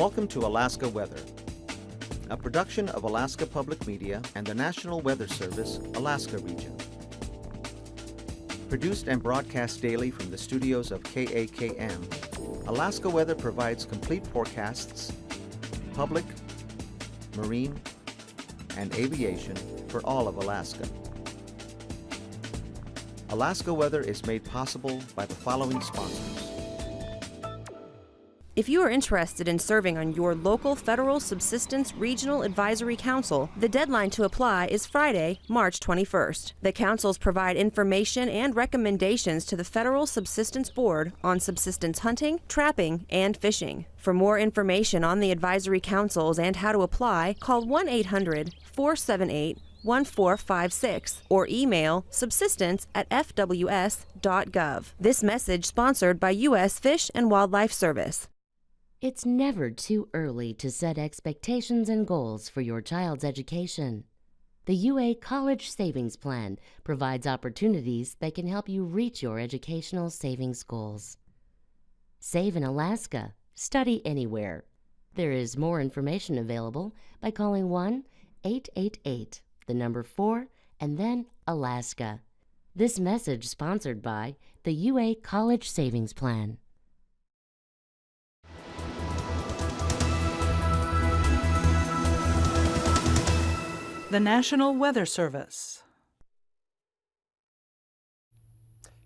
Welcome to Alaska Weather, a production of Alaska Public Media and the National Weather Service, Alaska Region. Produced and broadcast daily from the studios of KAKM, Alaska Weather provides complete forecasts, public, marine, and aviation for all of Alaska. Alaska Weather is made possible by the following sponsors. If you are interested in serving on your local Federal Subsistence Regional Advisory Council, the deadline to apply is Friday, March 21st. The councils provide information and recommendations to the Federal Subsistence Board on subsistence hunting, trapping, and fishing. For more information on the advisory councils and how to apply, call 1-800-478-1456 or email subsistence@fws.gov. This message sponsored by U.S. Fish and Wildlife Service. It's never too early to set expectations and goals for your child's education. The UA College Savings Plan provides opportunities that can help you reach your educational savings goals. Save in Alaska. Study anywhere. There is more information available by calling 1-888, the number 4, and then Alaska. This message sponsored by the UA College Savings Plan. The National Weather Service.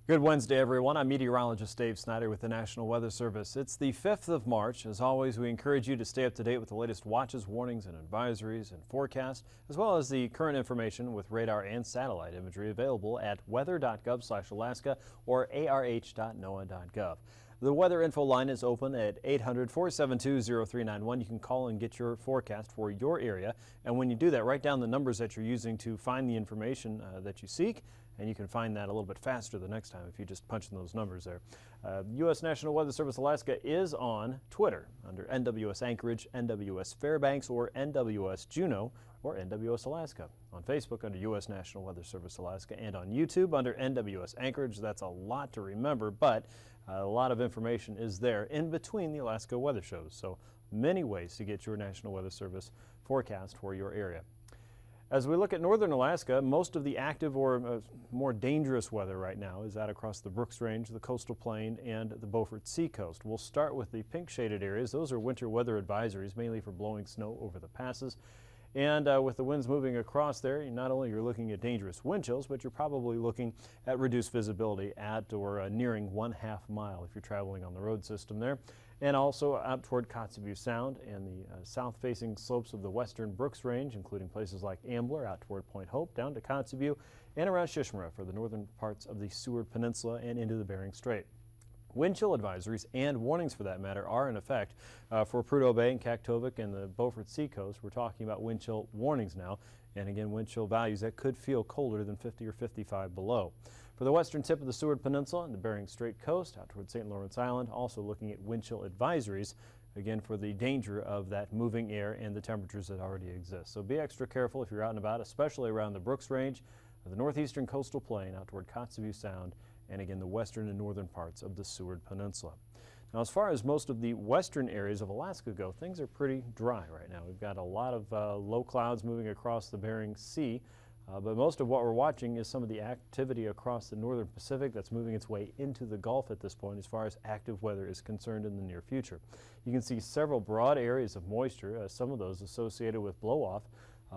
Good Wednesday, everyone. I'm Meteorologist Dave Snider with the National Weather Service. It's the 5th of March. As always, we encourage you to stay up to date with the latest watches, warnings, and advisories and forecasts, as well as the current information with radar and satellite imagery available at weather.gov/Alaska or arh.noaa.gov. The weather info line is open at 800-472-0391. You can call and get your forecast for your area. And when you do that, write down the numbers that you're using to find the information that you seek. And you can find that a little bit faster the next time if you just punch in those numbers there. U.S. National Weather Service Alaska is on Twitter under NWS Anchorage, NWS Fairbanks, or NWS Juneau, or NWS Alaska. On Facebook under U.S. National Weather Service Alaska, and on YouTube under NWS Anchorage. That's a lot to remember, but a lot of information is there in between the Alaska weather shows. So many ways to get your National Weather Service forecast for your area. As we look at northern Alaska, most of the active or more dangerous weather right now is out across the Brooks Range, the coastal plain, and the Beaufort Seacoast. We'll start with the pink shaded areas. Those are winter weather advisories, mainly for blowing snow over the passes. And with the winds moving across there, not only you're looking at dangerous wind chills, but you're probably looking at reduced visibility at or nearing 1/2 mile if you're traveling on the road system there. And also out toward Kotzebue Sound and the south-facing slopes of the western Brooks Range, including places like Ambler out toward Point Hope, down to Kotzebue, and around Shishmara for the northern parts of the Seward Peninsula and into the Bering Strait. Wind chill advisories and warnings, for that matter, are in effect for Prudhoe Bay and Kaktovik and the Beaufort Seacoast. We're talking about wind chill warnings now, and again, wind chill values that could feel colder than 50 or 55 below. For the western tip of the Seward Peninsula and the Bering Strait coast out toward St. Lawrence Island, also looking at wind chill advisories, again for the danger of that moving air and the temperatures that already exist. So be extra careful if you're out and about, especially around the Brooks Range, the northeastern coastal plain out toward Kotzebue Sound, and again the western and northern parts of the Seward Peninsula. Now, as far as most of the western areas of Alaska go, things are pretty dry right now. We've got a lot of low clouds moving across the Bering Sea, but most of what we're watching is some of the activity across the northern Pacific that's moving its way into the Gulf at this point as far as active weather is concerned in the near future. You can see several broad areas of moisture, some of those associated with blow-off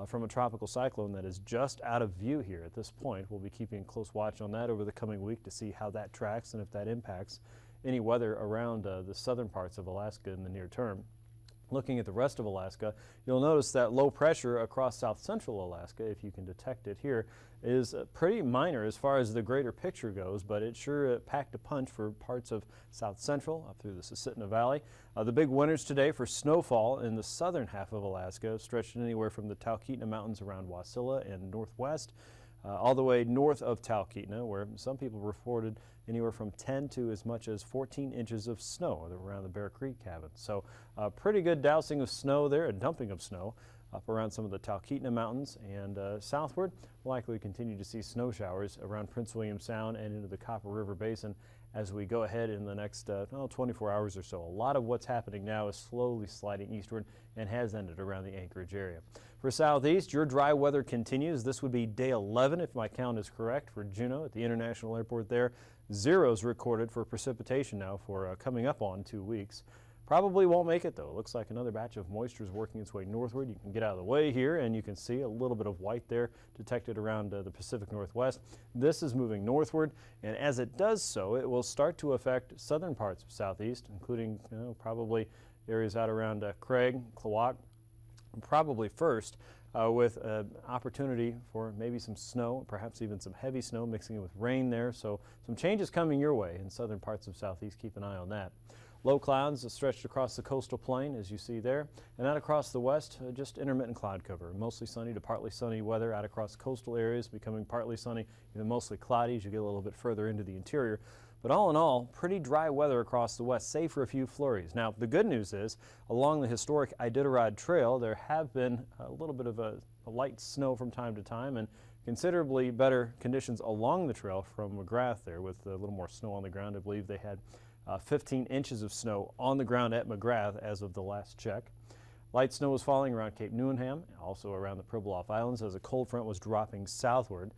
from a tropical cyclone that is just out of view here at this point. We'll be keeping a close watch on that over the coming week to see how that tracks and if that impacts any weather around the southern parts of Alaska in the near term. Looking at the rest of Alaska, you'll notice that low pressure across south central Alaska, if you can detect it here, is pretty minor as far as the greater picture goes, but it sure packed a punch for parts of south central up through the Susitna Valley. The big winners today for snowfall in the southern half of Alaska, stretched anywhere from the Talkeetna Mountains around Wasilla and northwest, all the way north of Talkeetna, where some people reported anywhere from 10 to as much as 14 inches of snow around the Bear Creek cabin. So pretty good dousing of snow there, a dumping of snow up around some of the Talkeetna Mountains, and southward we'll likely continue to see snow showers around Prince William Sound and into the Copper River Basin as we go ahead in the next 24 hours or so. A lot of what's happening now is slowly sliding eastward and has ended around the Anchorage area. For southeast, your dry weather continues. This would be day 11 if my count is correct for Juneau at the International Airport there. Zeros recorded for precipitation now for coming up on 2 weeks. Probably won't make it though. It looks like another batch of moisture is working its way northward. You can get out of the way here and you can see a little bit of white there detected around the Pacific Northwest. This is moving northward, and as it does so, it will start to affect southern parts of southeast, including probably areas out around Craig, Klawock, probably first with opportunity for maybe some snow, perhaps even some heavy snow mixing in with rain there. So some changes coming your way in southern parts of southeast. Keep an eye on that. Low clouds stretched across the coastal plain, as you see there, and out across the west, just intermittent cloud cover. Mostly sunny to partly sunny weather out across coastal areas, becoming partly sunny, even mostly cloudy as you get a little bit further into the interior. But all in all, pretty dry weather across the west, save for a few flurries. Now, the good news is, along the historic Iditarod Trail, there have been a little bit of a light snow from time to time, and considerably better conditions along the trail from McGrath there, with a little more snow on the ground. I believe they had 15 inches of snow on the ground at McGrath as of the last check. Light snow was falling around Cape Newenham, also around the Pribilof Islands as a cold front was dropping southward.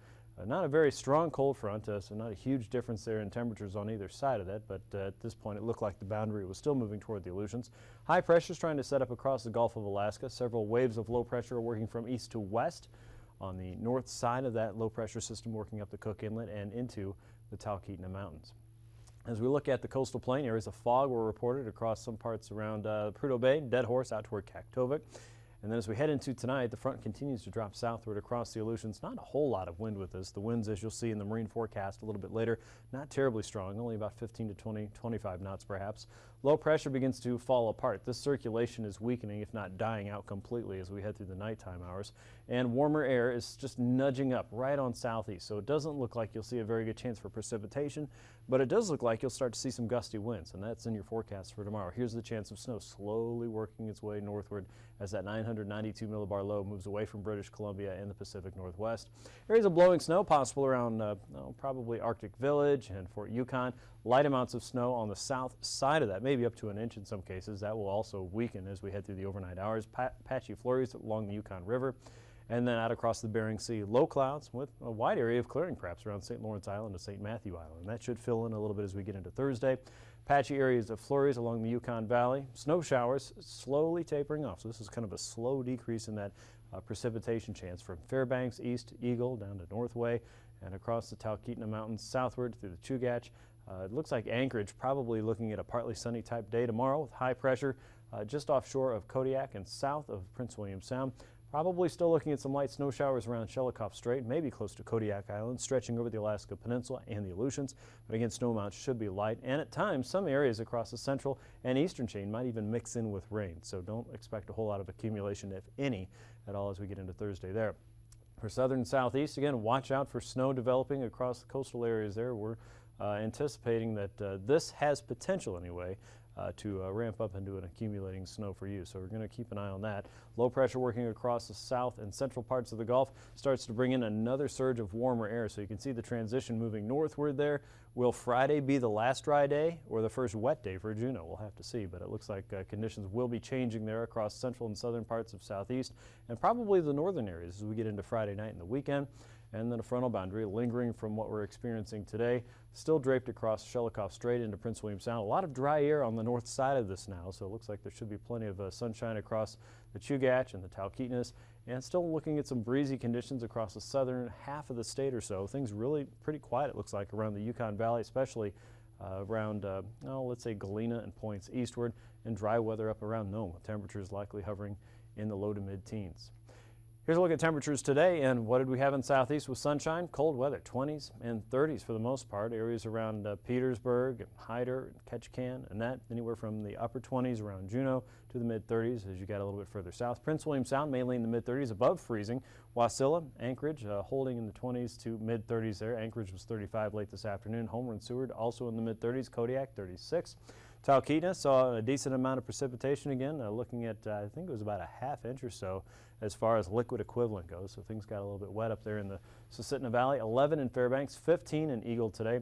Not a very strong cold front, so not a huge difference there in temperatures on either side of that, but at this point it looked like the boundary was still moving toward the Aleutians. High pressure is trying to set up across the Gulf of Alaska. Several waves of low pressure are working from east to west on the north side of that low pressure system, working up the Cook Inlet and into the Talkeetna Mountains. As we look at the coastal plain, areas of fog were reported across some parts around Prudhoe Bay, Dead Horse out toward Kaktovik. And then as we head into tonight, the front continues to drop southward across the Aleutians. Not a whole lot of wind with this. The winds, as you'll see in the marine forecast a little bit later, not terribly strong, only about 15 to 20, 25 knots perhaps. Low pressure begins to fall apart. This circulation is weakening, if not dying out completely as we head through the nighttime hours. And warmer air is just nudging up right on southeast. So it doesn't look like you'll see a very good chance for precipitation, but it does look like you'll start to see some gusty winds, and that's in your forecast for tomorrow. Here's the chance of snow slowly working its way northward as that 992 millibar low moves away from British Columbia and the Pacific Northwest. Areas of blowing snow possible around probably Arctic Village and Fort Yukon. Light amounts of snow on the south side of that, maybe up to an inch in some cases. That will also weaken as we head through the overnight hours. Patchy flurries along the Yukon River. And then out across the Bering Sea, low clouds with a wide area of clearing perhaps around St. Lawrence Island to St. Matthew Island. That should fill in a little bit as we get into Thursday. Patchy areas of flurries along the Yukon Valley. Snow showers slowly tapering off. So this is kind of a slow decrease in that precipitation chance from Fairbanks east, Eagle down to Northway and across the Talkeetna Mountains southward through the Chugach. It looks like Anchorage probably looking at a partly sunny type day tomorrow with high pressure just offshore of Kodiak and south of Prince William Sound. Probably still looking at some light snow showers around Shelikof Strait, maybe close to Kodiak Island, stretching over the Alaska Peninsula and the Aleutians. But again, snow amounts should be light, and at times some areas across the central and eastern chain might even mix in with rain. So don't expect a whole lot of accumulation, if any, at all as we get into Thursday there. For southern and southeast, again, watch out for snow developing across the coastal areas there. We're anticipating that this has potential anyway to ramp up into an accumulating snow for you. So we're going to keep an eye on that. Low pressure working across the south and central parts of the Gulf starts to bring in another surge of warmer air. So you can see the transition moving northward there. Will Friday be the last dry day or the first wet day for Juneau? We'll have to see, but it looks like conditions will be changing there across central and southern parts of southeast and probably the northern areas as we get into Friday night and the weekend. And then a frontal boundary lingering from what we're experiencing today, still draped across Shelikof Strait into Prince William Sound. A lot of dry air on the north side of this now, so it looks like there should be plenty of sunshine across the Chugach and the Talkeetnas, and still looking at some breezy conditions across the southern half of the state or so. Things really pretty quiet, it looks like, around the Yukon Valley, especially around, let's say, Galena and points eastward, and dry weather up around Nome, with temperatures likely hovering in the low to mid-teens. Here's a look at temperatures today, and what did we have in southeast with sunshine? Cold weather, 20s and 30s for the most part. Areas around Petersburg, and Hyder, and Ketchikan, and that anywhere from the upper 20s around Juneau to the mid-30s as you got a little bit further south. Prince William Sound mainly in the mid-30s, above freezing. Wasilla, Anchorage holding in the 20s to mid-30s there. Anchorage was 35 late this afternoon. Homer and Seward also in the mid-30s. Kodiak 36. Talkeetna saw a decent amount of precipitation again, looking at, I think it was about a ½ inch or so as far as liquid equivalent goes. So things got a little bit wet up there in the Susitna Valley. 11 in Fairbanks, 15 in Eagle today.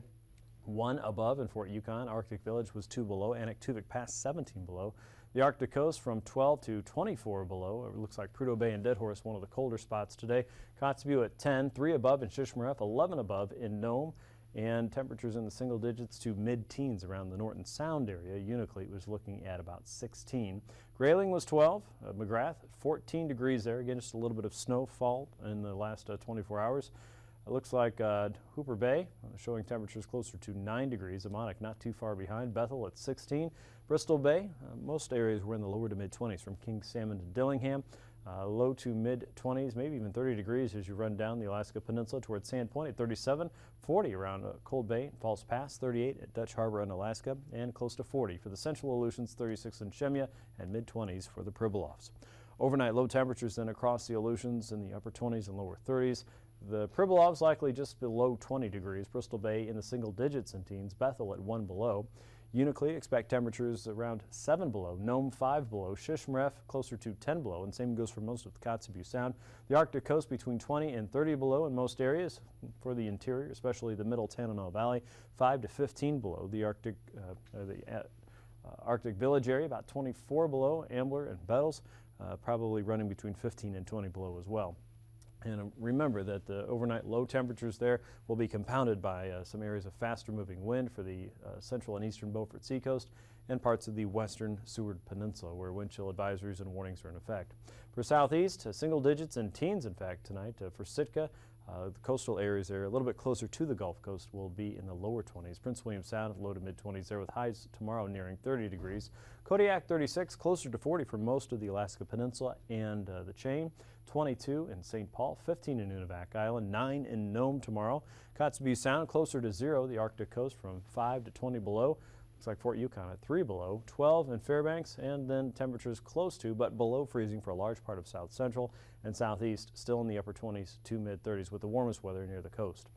1 above in Fort Yukon. Arctic Village was 2 below. Anaktuvuk Pass 17 below. The Arctic Coast from 12 to 24 below. It looks like Prudhoe Bay and Deadhorse, one of the colder spots today. Kotzebue at 10, 3 above in Shishmaref, 11 above in Nome, and temperatures in the single digits to mid-teens around the Norton Sound area. Unalakleet was looking at about 16. Grayling was 12. McGrath 14 degrees there. Again, just a little bit of snowfall in the last 24 hours. It looks like Hooper Bay showing temperatures closer to 9 degrees. Ammonok not too far behind. Bethel at 16. Bristol Bay, most areas were in the lower to mid-20s from King Salmon to Dillingham. Low to mid-20s, maybe even 30 degrees as you run down the Alaska Peninsula towards Sand Point at 37, 40 around Cold Bay and False Pass, 38 at Dutch Harbor in Alaska, and close to 40 for the Central Aleutians, 36 in Shemya, and mid-20s for the Pribilofs. Overnight low temperatures then across the Aleutians in the upper 20s and lower 30s. The Pribilofs likely just below 20 degrees. Bristol Bay in the single digits in teens. Bethel at 1 below. Unalakleet expect temperatures around 7 below. Nome 5 below. Shishmaref closer to 10 below, and same goes for most of the Kotzebue Sound. The Arctic Coast between 20 and 30 below in most areas. For the interior, especially the middle Tanana Valley, 5 to 15 below. The Arctic Village area about 24 below. Ambler and Bettles probably running between 15 and 20 below as well. And remember that the overnight low temperatures there will be compounded by some areas of faster moving wind for the central and eastern Beaufort Seacoast and parts of the western Seward Peninsula, where wind chill advisories and warnings are in effect. For southeast, single digits and teens in fact tonight. For Sitka, the coastal areas there a little bit closer to the Gulf Coast will be in the lower 20s. Prince William Sound low to mid 20s there with highs tomorrow nearing 30 degrees. Kodiak 36, closer to 40 for most of the Alaska Peninsula and the chain. 22 in St. Paul, 15 in Nunivak Island, 9 in Nome tomorrow. Kotzebue Sound closer to 0, the Arctic Coast from 5 to 20 below. Looks like Fort Yukon at 3 below, 12 in Fairbanks, and then temperatures close to but below freezing for a large part of south central and southeast, still in the upper 20s to mid 30s with the warmest weather near the coast.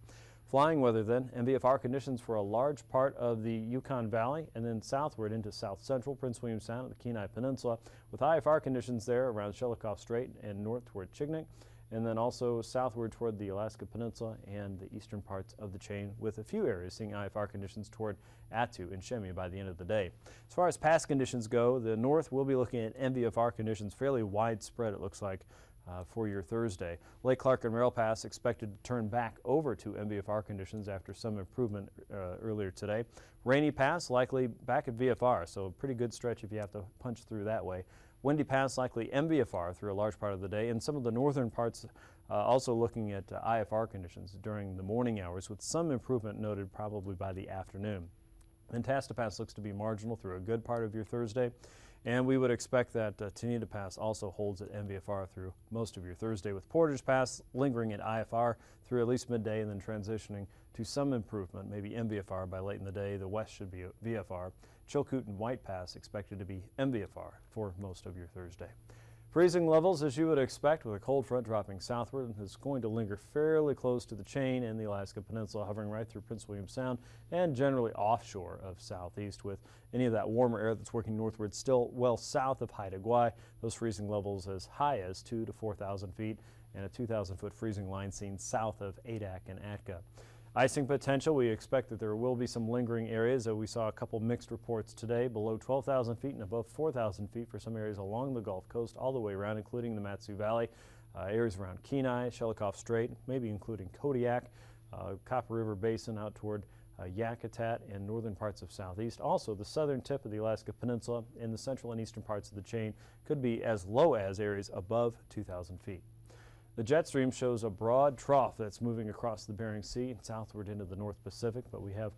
Flying weather then, MVFR conditions for a large part of the Yukon Valley and then southward into south central Prince William Sound and the Kenai Peninsula with IFR conditions there around Shelikof Strait and north toward Chignik, and then also southward toward the Alaska Peninsula and the eastern parts of the chain with a few areas seeing IFR conditions toward Attu and Shemya by the end of the day. As far as past conditions go, the north will be looking at MVFR conditions fairly widespread, it looks like, for your Thursday. Lake Clark and Rail Pass expected to turn back over to MVFR conditions after some improvement earlier today. Rainy Pass likely back at VFR, so a pretty good stretch if you have to punch through that way. Windy Pass likely MVFR through a large part of the day, and some of the northern parts also looking at IFR conditions during the morning hours with some improvement noted probably by the afternoon. Antasta Pass looks to be marginal through a good part of your Thursday, and we would expect that Tanita Pass also holds at MVFR through most of your Thursday, with Portage Pass lingering at IFR through at least midday and then transitioning to some improvement, maybe MVFR by late in the day. The west should be VFR. Chilkoot and White Pass expected to be MVFR for most of your Thursday. Freezing levels, as you would expect, with a cold front dropping southward, is going to linger fairly close to the chain and the Alaska Peninsula, hovering right through Prince William Sound and generally offshore of southeast, with any of that warmer air that's working northward still well south of Haida Gwaii. Those freezing levels as high as 2,000 to 4,000 feet and a 2,000-foot freezing line seen south of Adak and Atka. Icing potential, we expect that there will be some lingering areas. We saw a couple mixed reports today, below 12,000 feet and above 4,000 feet for some areas along the Gulf Coast, all the way around, including the Matsu Valley, areas around Kenai, Shelikof Strait, maybe including Kodiak, Copper River Basin out toward Yakutat and northern parts of southeast. Also, the southern tip of the Alaska Peninsula and the central and eastern parts of the chain could be as low as areas above 2,000 feet. The jet stream shows a broad trough that's moving across the Bering Sea and southward into the North Pacific, but we have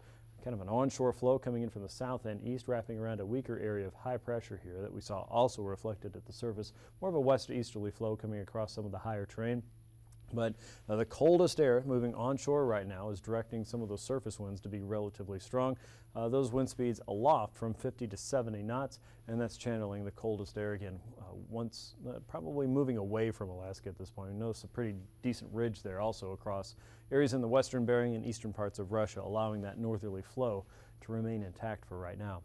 kind of an onshore flow coming in from the south and east, wrapping around a weaker area of high pressure here that we saw also reflected at the surface. More of a west-easterly flow coming across some of the higher terrain. But the coldest air moving onshore right now is directing some of those surface winds to be relatively strong. Those wind speeds aloft from 50 to 70 knots, and that's channeling the coldest air again, once probably moving away from Alaska at this point. We notice a pretty decent ridge there also across areas in the western Bering and eastern parts of Russia, allowing that northerly flow to remain intact for right now.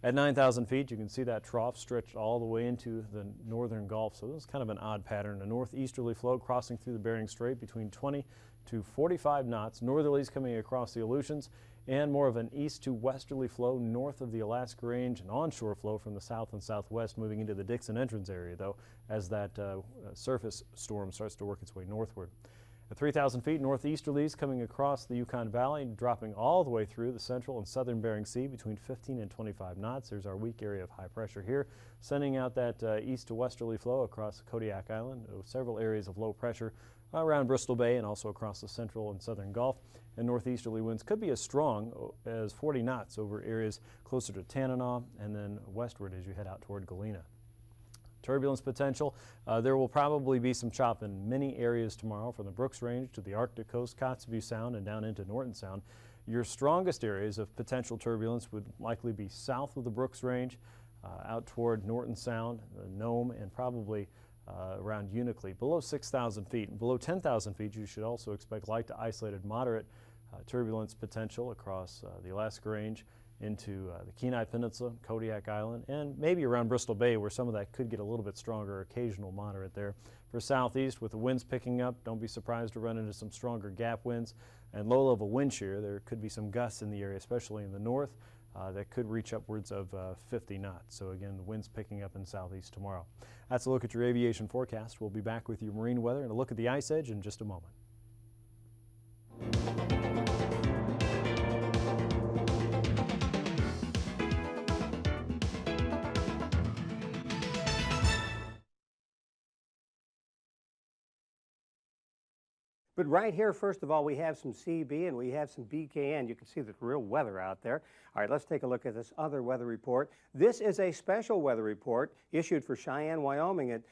At 9,000 feet, you can see that trough stretched all the way into the northern Gulf, so this is kind of an odd pattern. A northeasterly flow crossing through the Bering Strait between 20 to 45 knots, northerlies coming across the Aleutians, and more of an east to westerly flow north of the Alaska Range, and onshore flow from the south and southwest moving into the Dixon Entrance area, though, as that surface storm starts to work its way northward. At 3,000 feet, northeasterlies coming across the Yukon Valley, dropping all the way through the central and southern Bering Sea between 15 and 25 knots. There's our weak area of high pressure here, sending out that east to westerly flow across Kodiak Island. Several areas of low pressure around Bristol Bay and also across the central and southern Gulf. And northeasterly winds could be as strong as 40 knots over areas closer to Tanana and then westward as you head out toward Galena. Turbulence potential. There will probably be some chop in many areas tomorrow from the Brooks Range to the Arctic coast, Kotzebue Sound, and down into Norton Sound. Your strongest areas of potential turbulence would likely be south of the Brooks Range, out toward Norton Sound, Nome, and probably around Unalakleet. Below 6,000 feet and below 10,000 feet, you should also expect light to isolated moderate turbulence potential across the Alaska Range into the Kenai Peninsula, Kodiak Island, and maybe around Bristol Bay, where some of that could get a little bit stronger, occasional moderate there. For southeast, with the winds picking up, don't be surprised to run into some stronger gap winds and low-level wind shear. There could be some gusts in the area, especially in the north, that could reach upwards of 50 knots. So again, the winds picking up in southeast tomorrow. That's a look at your aviation forecast. We'll be back with your marine weather and a look at the ice edge in just a moment. But right here, first of all, we have some CB and we have some BKN. You can see the real weather out there. All right, let's take a look at this other weather report. This is a special weather report issued for Cheyenne, Wyoming at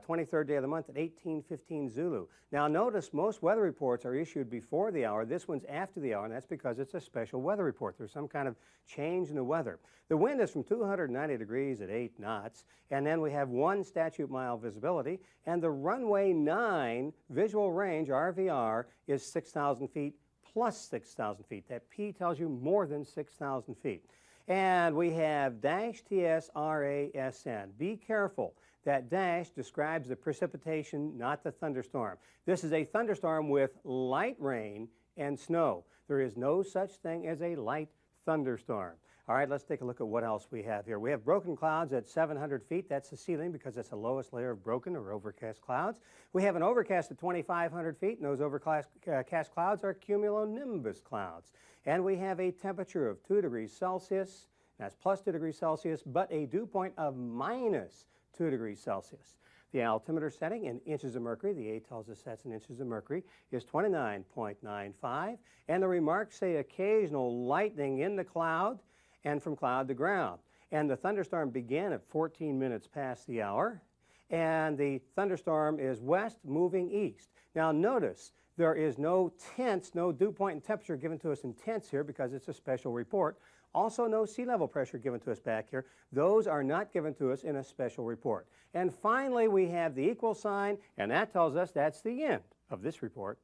23rd day of the month at 18:15 Zulu. Now notice most weather reports are issued before the hour. This one's after the hour, and that's because it's a special weather report. There's some kind of change in the weather. The wind is from 290 degrees at 8 knots, and then we have 1 statute mile visibility, and the runway 9 visual range, RVR, is 6,000 feet plus 6,000 feet. That P tells you more than 6,000 feet. And we have dash TSRASN. Be careful. That dash describes the precipitation, not the thunderstorm. This is a thunderstorm with light rain and snow. There is no such thing as a light thunderstorm. All right, let's take a look at what else we have here. We have broken clouds at 700 feet. That's the ceiling because it's the lowest layer of broken or overcast clouds. We have an overcast at 2,500 feet, and those overcast clouds are cumulonimbus clouds. And we have a temperature of 2 degrees Celsius. That's plus 2 degrees Celsius, but a dew point of minus 2 degrees Celsius. The altimeter setting in inches of mercury, the A tells us that's in inches of mercury, is 29.95. And the remarks say occasional lightning in the cloud and from cloud to ground. And the thunderstorm began at 14 minutes past the hour. And the thunderstorm is west moving east. Now notice there is no tense, no dew point and temperature given to us in tenths here because it's a special report. Also no sea level pressure given to us back here. Those are not given to us in a special report. And finally we have the equal sign, and that tells us that's the end of this report.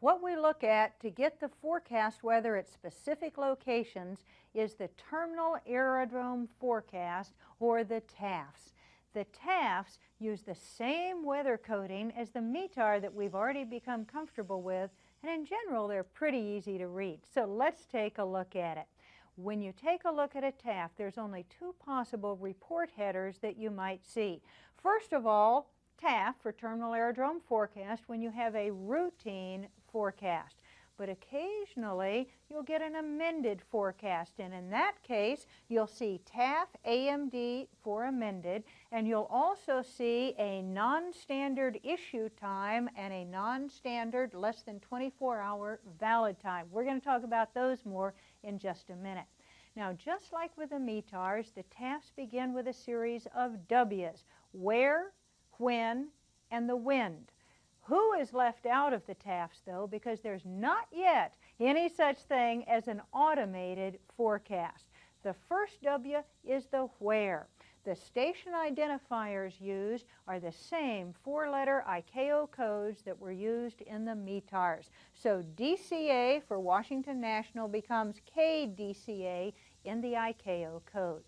What we look at to get the forecast weather at specific locations is the Terminal Aerodrome Forecast, or the TAFs. The TAFs use the same weather coding as the METAR that we've already become comfortable with, and in general they're pretty easy to read. So let's take a look at it. When you take a look at a TAF, there's only 2 possible report headers that you might see. First of all, TAF for Terminal Aerodrome Forecast when you have a routine forecast. But occasionally you'll get an amended forecast, and in that case you'll see TAF AMD for amended, and you'll also see a non-standard issue time and a non-standard less than 24-hour valid time. We're going to talk about those more in just a minute. Now, just like with the METARs, the TAFs begin with a series of W's: where, when, and the wind. Who is left out of the TAFs, though, because there's not yet any such thing as an automated forecast. The first W is the where. The station identifiers used are the same 4-letter ICAO codes that were used in the METARs. So DCA for Washington National becomes KDCA in the ICAO code.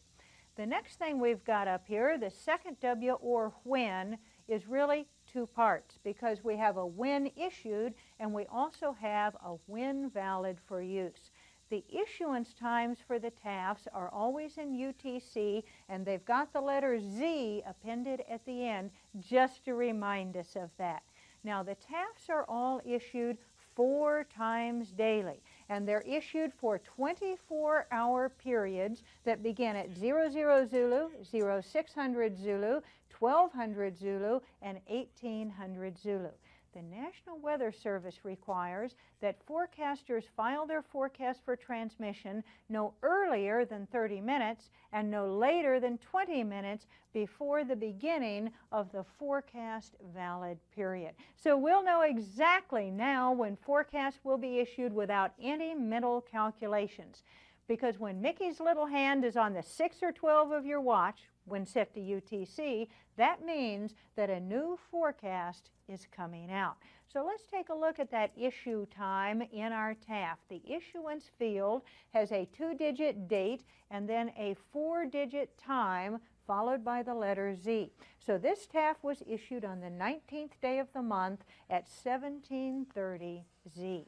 The next thing we've got up here, the second W, or when, is really two parts because we have a when issued and we also have a when valid for use. The issuance times for the TAFs are always in UTC, and they've got the letter Z appended at the end just to remind us of that. Now, the TAFs are all issued 4 times daily, and they're issued for 24-hour periods that begin at 00 Zulu, 0600 Zulu, 1200 Zulu, and 1800 Zulu. The National Weather Service requires that forecasters file their forecast for transmission no earlier than 30 minutes and no later than 20 minutes before the beginning of the forecast valid period. So we'll know exactly now when forecasts will be issued without any mental calculations. Because when Mickey's little hand is on the 6 or 12 of your watch, when set to UTC, that means that a new forecast is coming out. So let's take a look at that issue time in our TAF. The issuance field has a 2-digit date and then a 4-digit time followed by the letter Z. So this TAF was issued on the 19th day of the month at 1730 Z.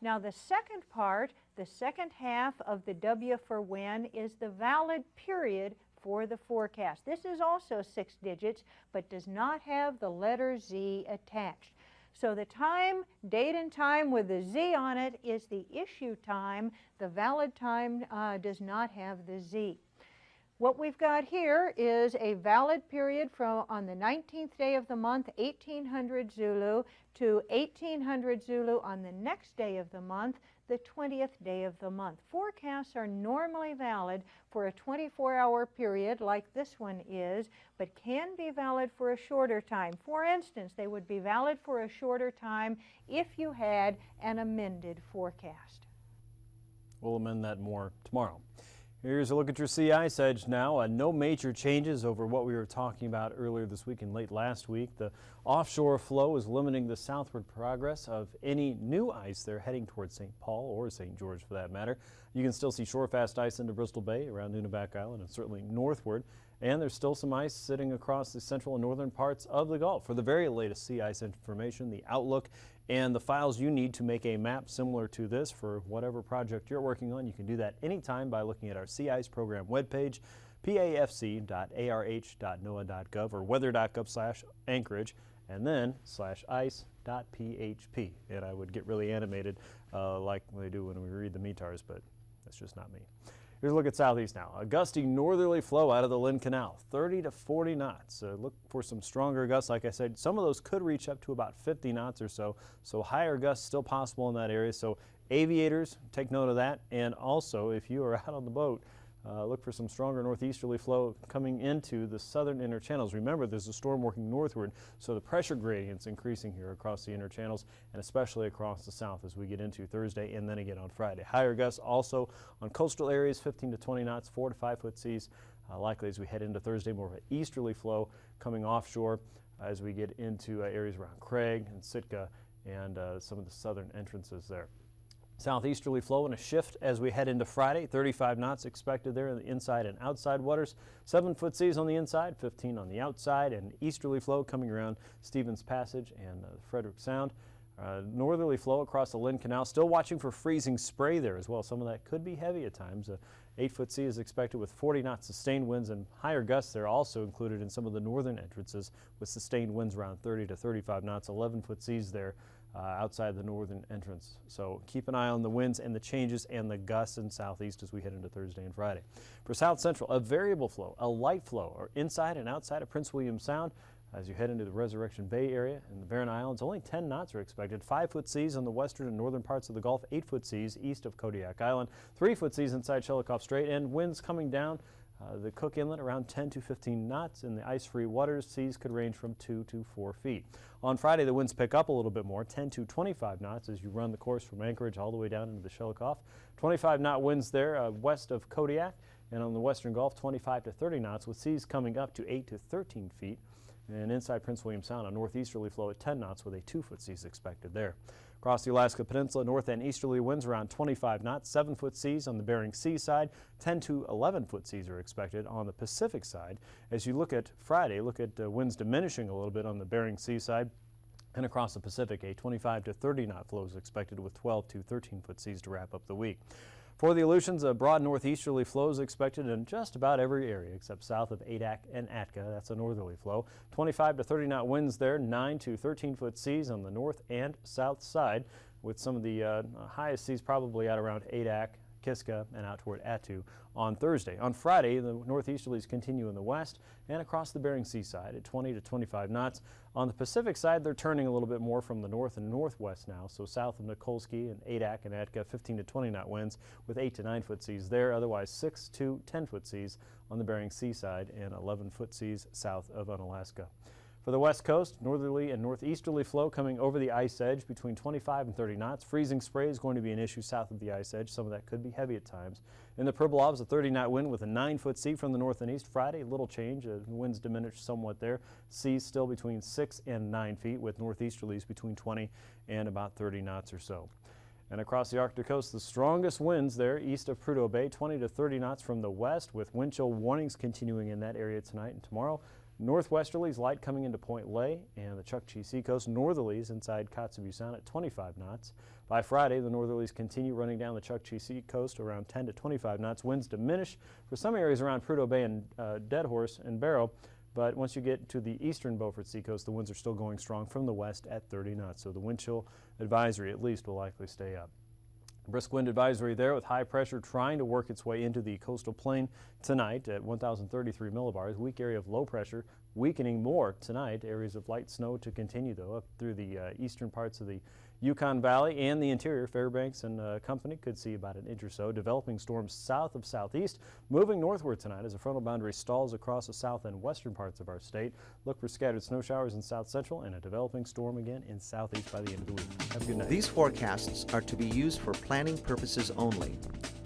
Now the second part, the second half of the W for when, is the valid period for the forecast. This is also 6 digits, but does not have the letter Z attached. So the time, date and time with the Z on it is the issue time. The valid time does not have the Z. What we've got here is a valid period from on the 19th day of the month, 1800 Zulu, to 1800 Zulu on the next day of the month, the 20th day of the month. Forecasts are normally valid for a 24-hour period like this one is, but can be valid for a shorter time. For instance, they would be valid for a shorter time if you had an amended forecast. We'll amend that more tomorrow. Here's a look at your sea ice edge now. No major changes over what we were talking about earlier this week and late last week. The offshore flow is limiting the southward progress of any new ice there heading towards St. Paul or St. George for that matter. You can still see shorefast ice into Bristol Bay around Nunivak Island and certainly northward. And there's still some ice sitting across the central and northern parts of the Gulf. For the very latest sea ice information, the outlook, and the files you need to make a map similar to this for whatever project you're working on, you can do that anytime by looking at our Sea Ice Program webpage, pafc.arh.noaa.gov or weather.gov/Anchorage, and then /ice.php. And I would get really animated like they do when we read the METARs, but that's just not me. Here's a look at southeast now. A gusty northerly flow out of the Lynn Canal, 30 to 40 knots. Look for some stronger gusts. Like I said, some of those could reach up to about 50 knots or so. So higher gusts still possible in that area. So aviators, take note of that. And also, if you are out on the boat, look for some stronger northeasterly flow coming into the southern inner channels. Remember, there's a storm working northward, so the pressure gradient's increasing here across the inner channels and especially across the south as we get into Thursday and then again on Friday. Higher gusts also on coastal areas, 15 to 20 knots, 4 to 5 foot seas. Likely as we head into Thursday, more of an easterly flow coming offshore as we get into areas around Craig and Sitka and some of the southern entrances there. Southeasterly flow and a shift as we head into Friday. 35 knots expected there in the inside and outside waters. 7 foot seas on the inside, 15 on the outside, and easterly flow coming around Stevens Passage and Frederick Sound. Northerly flow across the Lynn Canal. Still watching for freezing spray there as well. Some of that could be heavy at times. 8 foot sea is expected with 40 knot sustained winds, and higher gusts there also included in some of the northern entrances with sustained winds around 30 to 35 knots. 11 foot seas there outside the northern entrance. So keep an eye on the winds and the changes and the gusts in southeast as we head into Thursday and Friday. For south central, a variable flow, a light flow, or inside and outside of Prince William Sound. As you head into the Resurrection Bay area and the Barren Islands, only 10 knots are expected. 5 foot seas on the western and northern parts of the Gulf, 8 foot seas east of Kodiak Island, 3 foot seas inside Shelikof Strait, and winds coming down the Cook Inlet around 10 to 15 knots. In the ice-free waters, seas could range from 2 to 4 feet. On Friday, the winds pick up a little bit more, 10 to 25 knots as you run the course from Anchorage all the way down into the Shelikof. 25 knot winds there west of Kodiak, and on the western Gulf, 25 to 30 knots with seas coming up to 8 to 13 feet. And inside Prince William Sound, a northeasterly flow at 10 knots with a 2-foot seas expected there. Across the Alaska Peninsula, north and easterly winds around 25 knots, 7-foot seas on the Bering Sea side, 10 to 11-foot seas are expected on the Pacific side. As you look at Friday, look at winds diminishing a little bit on the Bering Sea side. And across the Pacific, a 25 to 30 knot flow is expected with 12 to 13-foot seas to wrap up the week. For the Aleutians, a broad northeasterly flow is expected in just about every area except south of Adak and Atka. That's a northerly flow. 25 to 30 knot winds there, 9 to 13-foot seas on the north and south side, with some of the highest seas probably out around Adak, Kiska, and out toward Attu on Thursday. On Friday, the northeasterlies continue in the west and across the Bering Sea side at 20 to 25 knots. On the Pacific side, they're turning a little bit more from the north and northwest now, so south of Nikolsky and Adak and Atka, 15 to 20 knot winds with 8 to 9-foot seas there. Otherwise, 6 to 10-foot seas on the Bering Sea side and 11-foot seas south of Unalaska. For the west coast, northerly and northeasterly flow coming over the ice edge between 25 and 30 knots. Freezing spray is going to be an issue south of the ice edge. Some of that could be heavy at times. In the Pribilofs, a 30-knot wind with a 9-foot sea from the north and east. Friday, little change. The winds diminished somewhat there. Seas still between 6 and 9 feet with northeasterlies between 20 and about 30 knots or so. And across the Arctic coast, the strongest winds there east of Prudhoe Bay, 20 to 30 knots from the west, with wind chill warnings continuing in that area tonight and tomorrow. Northwesterlies light coming into Point Lay and the Chukchi Seacoast. Northerlies inside Kotzebue Sound at 25 knots. By Friday, the northerlies continue running down the Chukchi Seacoast around 10 to 25 knots. Winds diminish for some areas around Prudhoe Bay and Dead Horse and Barrow. But once you get to the eastern Beaufort Seacoast, the winds are still going strong from the west at 30 knots. So the wind chill advisory at least will likely stay up. Brisk wind advisory there with high pressure trying to work its way into the coastal plain tonight at 1,033 millibars. Weak area of low pressure weakening more tonight. Areas of light snow to continue though up through the eastern parts of the Yukon Valley and the interior. Fairbanks and company could see about an inch or so. Developing storms south of southeast moving northward tonight as a frontal boundary stalls across the south and western parts of our state. Look for scattered snow showers in south central and a developing storm again in southeast by the end of the week. Have a good night. These forecasts are to be used for planning purposes only.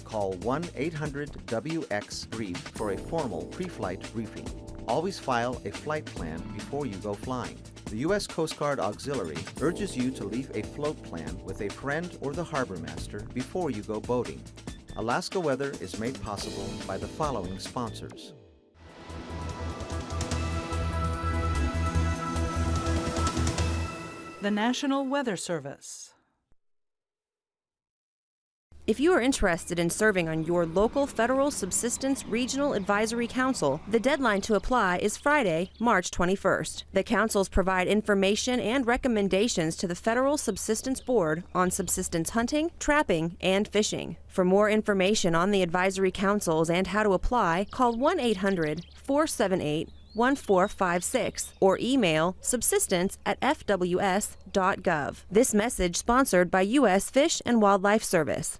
Call 1-800-WX-BRIEF for a formal pre-flight briefing. Always file a flight plan before you go flying. The U.S. Coast Guard Auxiliary urges you to leave a float plan with a friend or the harbor master before you go boating. Alaska Weather is made possible by the following sponsors. The National Weather Service. If you are interested in serving on your local Federal Subsistence Regional Advisory Council, the deadline to apply is Friday, March 21st. The councils provide information and recommendations to the Federal Subsistence Board on subsistence hunting, trapping, and fishing. For more information on the advisory councils and how to apply, call 1-800-478-1456 or email subsistence@fws.gov. This message sponsored by U.S. Fish and Wildlife Service.